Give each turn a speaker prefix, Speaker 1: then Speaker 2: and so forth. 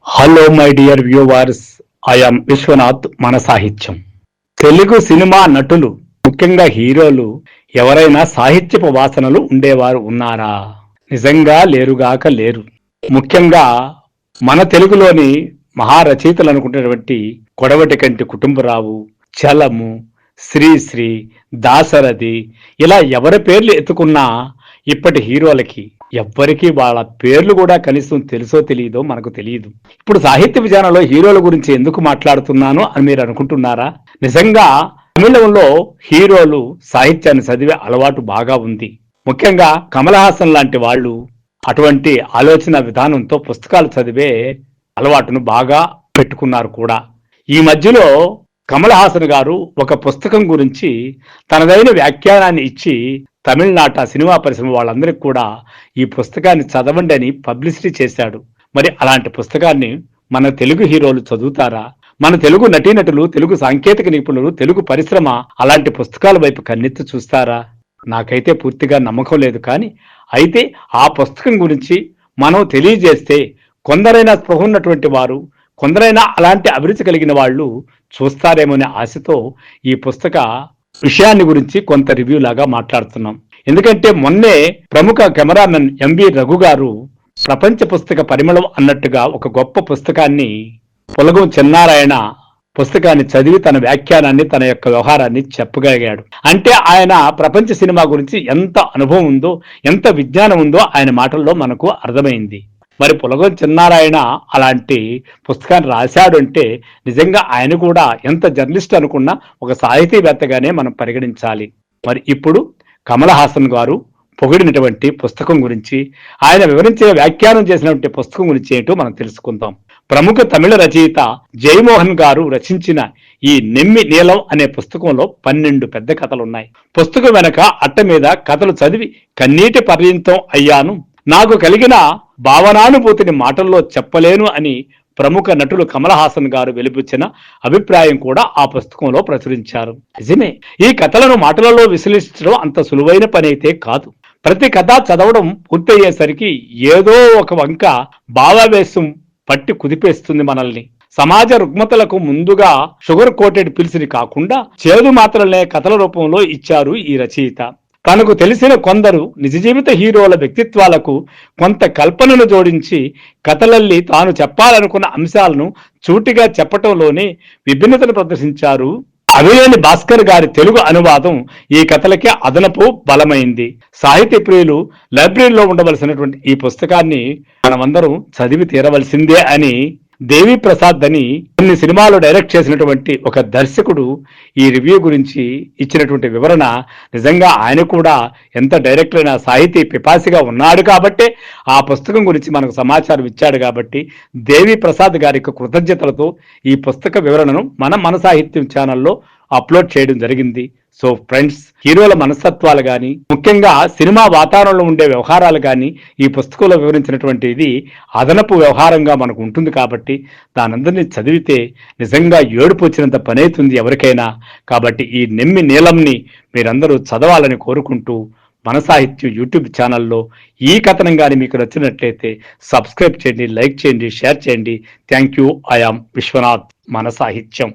Speaker 1: Hello my dear viewers, I'm Vishwanath. మన సాహిత్యం Telugu cinema నటులు, ముఖ్యంగా హీరోలు ఎవరైనా సాహిత్యపు వాసనలు ఉండేవారు ఉన్నారా? నిజంగా లేరుగాక లేరు. ముఖ్యంగా మన తెలుగులోని మహారచయితలు అనుకున్నటువంటి కొడవటి కంటి కుటుంబరావు, చలము, శ్రీశ్రీ, దాశరథి, ఇలా ఎవరి పేర్లు ఎత్తుకున్నా ఇప్పటి హీరోలకి ఎవ్వరికీ వాళ్ళ పేర్లు కూడా కనీసం తెలుసో తెలియదో మనకు తెలియదు. ఇప్పుడు సాహిత్య విధానంలో హీరోల గురించి ఎందుకు మాట్లాడుతున్నాను అని మీరు అనుకుంటున్నారా? నిజంగా తమిళంలో హీరోలు సాహిత్యాన్ని చదివే అలవాటు బాగా ఉంది. ముఖ్యంగా కమల్ హాసన్ లాంటి వాళ్ళు అటువంటి ఆలోచన విధానంతో పుస్తకాలు చదివే అలవాటును బాగా పెట్టుకున్నారు కూడా. ఈ మధ్యలో కమల్ హాసన్ గారు ఒక పుస్తకం గురించి తనదైన వ్యాఖ్యానాన్ని ఇచ్చి తమిళనాట సినిమా పరిశ్రమ వాళ్ళందరికీ కూడా ఈ పుస్తకాన్ని చదవండి అని పబ్లిసిటీ చేశాడు. మరి అలాంటి పుస్తకాన్ని మన తెలుగు హీరోలు చదువుతారా? మన తెలుగు నటీనటులు, తెలుగు సాంకేతిక నిపుణులు, తెలుగు పరిశ్రమ అలాంటి పుస్తకాల వైపు కన్నెత్తి చూస్తారా? నాకైతే పూర్తిగా నమ్మకం లేదు. కానీ అయితే ఆ పుస్తకం గురించి మనం తెలియజేస్తే కొందరైనా స్పృహ ఉన్నటువంటి వారు, కొందరైనా అలాంటి అభిరుచి కలిగిన వాళ్ళు చూస్తారేమోనే ఆశతో ఈ పుస్తక విషయాన్ని గురించి కొంత రివ్యూ లాగా మాట్లాడుతున్నాం. ఎందుకంటే మొన్నే ప్రముఖ కెమెరామెన్ ఎంవి రఘు గారు ప్రపంచ పుస్తక పరిమళం అన్నట్టుగా ఒక గొప్ప పుస్తకాన్ని, పులగం చిన్నారాయణ పుస్తకాన్ని చదివి తన వ్యాఖ్యానాన్ని, తన యొక్క వ్యవహారాన్ని చెప్పగలిగాడు. అంటే ఆయన ప్రపంచ సినిమా గురించి ఎంత అనుభవం ఉందో, ఎంత విజ్ఞానం ఉందో ఆయన మాటల్లో మనకు అర్థమైంది. మరి పులగం చిన్నారాయణ అలాంటి పుస్తకాన్ని రాశాడు అంటే నిజంగా ఆయన కూడా ఎంత జర్నలిస్ట్ అనుకున్నా ఒక సాహితీవేత్తగానే మనం పరిగణించాలి. మరి ఇప్పుడు కమల్ హాసన్ గారు పొగిడినటువంటి పుస్తకం గురించి, ఆయన వివరించే వ్యాఖ్యానం చేసినటువంటి పుస్తకం గురించి ఏంటో మనం తెలుసుకుందాం. ప్రముఖ తమిళ రచయిత జయమోహన్ గారు రచించిన ఈ నెమ్మి నీలం అనే పుస్తకంలో 12 పెద్ద కథలున్నాయి. పుస్తకం వెనక అట్ట మీద కథలు చదివి కన్నీటి పర్యంతం అయ్యాను, నాకు కలిగిన భావనానుభూతిని మాటల్లో చెప్పలేను అని ప్రముఖ నటులు కమల్ హాసన్ గారు వెలిబుచ్చిన అభిప్రాయం కూడా ఆ పుస్తకంలో ప్రచురించారు. నిజమే, ఈ కథలను మాటలలో విశ్లేషించడం అంత సులువైన పని అయితే కాదు. ప్రతి కథ చదవడం పూర్తయ్యేసరికి ఏదో ఒక వంక భావావేశం పట్టి కుదిపేస్తుంది మనల్ని. సమాజ రుగ్మతలకు ముందుగా షుగర్ కోటెడ్ పిల్స్ని కాకుండా చేదు మాత్రలనే కథల రూపంలో ఇచ్చారు ఈ రచయిత. తనకు తెలిసిన కొందరు నిజ జీవిత హీరోల వ్యక్తిత్వాలకు కొంత కల్పనను జోడించి కథలల్లి తాను చెప్పాలనుకున్న అంశాలను చూటిగా చెప్పటంలోనే విభిన్నతను ప్రదర్శించారు. అవినేని భాస్కర్ గారి తెలుగు అనువాదం ఈ కథలకే అదనపు బలమైంది. సాహితీ ప్రియులు లైబ్రరీలో ఉండవలసినటువంటి ఈ పుస్తకాన్ని మనమందరం చదివి తీరవలసిందే అని దేవి ప్రసాద్ అని కొన్ని సినిమాలు డైరెక్ట్ చేసినటువంటి ఒక దర్శకుడు ఈ రివ్యూ గురించి ఇచ్చినటువంటి వివరణ, నిజంగా ఆయన కూడా ఎంత డైరెక్టర్ అయినా సాహితీ పిపాసిగా ఉన్నాడు కాబట్టే ఆ పుస్తకం గురించి మనకు సమాచారం ఇచ్చాడు. కాబట్టి దేవి ప్రసాద్ గారికి కృతజ్ఞతలతో ఈ పుస్తక వివరణను మన సాహిత్యం ఛానల్లో అప్లోడ్ చేయడం జరిగింది. సో ఫ్రెండ్స్, హీరోల మనస్తత్వాలు కానీ, ముఖ్యంగా సినిమా వాతావరణంలో ఉండే వ్యవహారాలు కానీ ఈ పుస్తకంలో వివరించినటువంటి ఇది అదనపు వ్యవహారంగా మనకు ఉంటుంది. కాబట్టి దానందరినీ చదివితే నిజంగా ఏడుపు వచ్చినంత పని అవుతుంది ఎవరికైనా. కాబట్టి ఈ నెమ్మి నీలంని మీరందరూ చదవాలని కోరుకుంటూ మన సాహిత్యం యూట్యూబ్ ఛానల్లో ఈ కథనం కానీ మీకు నచ్చినట్లయితే సబ్స్క్రైబ్ చేయండి, లైక్ చేయండి, షేర్ చేయండి. Thank you. I am Vishwanath. మన సాహిత్యం.